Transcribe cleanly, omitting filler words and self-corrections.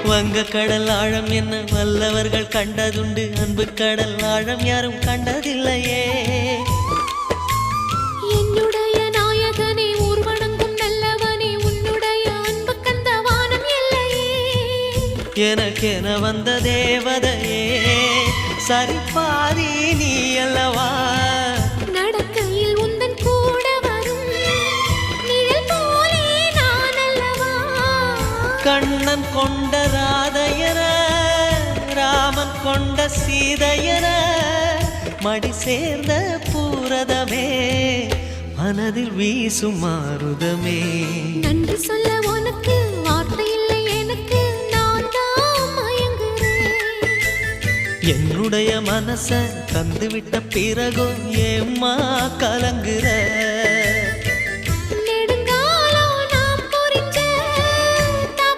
வங்க கடல் ஆழம் என்ன வல்லவர்கள் கண்டதுண்டு, அன்பு கடல் ஆழம் யாரும் கண்டதில்லையே. என்னுடைய நாயகனே ஊர்வணங்கும் நல்லவனே, உன்னுடைய அன்பு கந்த வானம் இல்லையே. எனக்கென வந்த தேவதையே சரிபாதி நீ அல்லவா. நடக்கையில் உந்தன் கூட வரும் நிழல் போலே நான் அல்லவா. கண்ணன் கொண்ட ராதையர ராமன் கொண்ட சீதையர மடி சேர்ந்த பூரதமே மனதில் வீசும் மாருதமே. நன்றி சொல்ல உனக்கு வார்த்தை இல்லை எனக்கு, நான் தான் மயங்குறேன். என்னுடைய மனச தந்துவிட்ட பிறகும் ஏம்மா கலங்குற.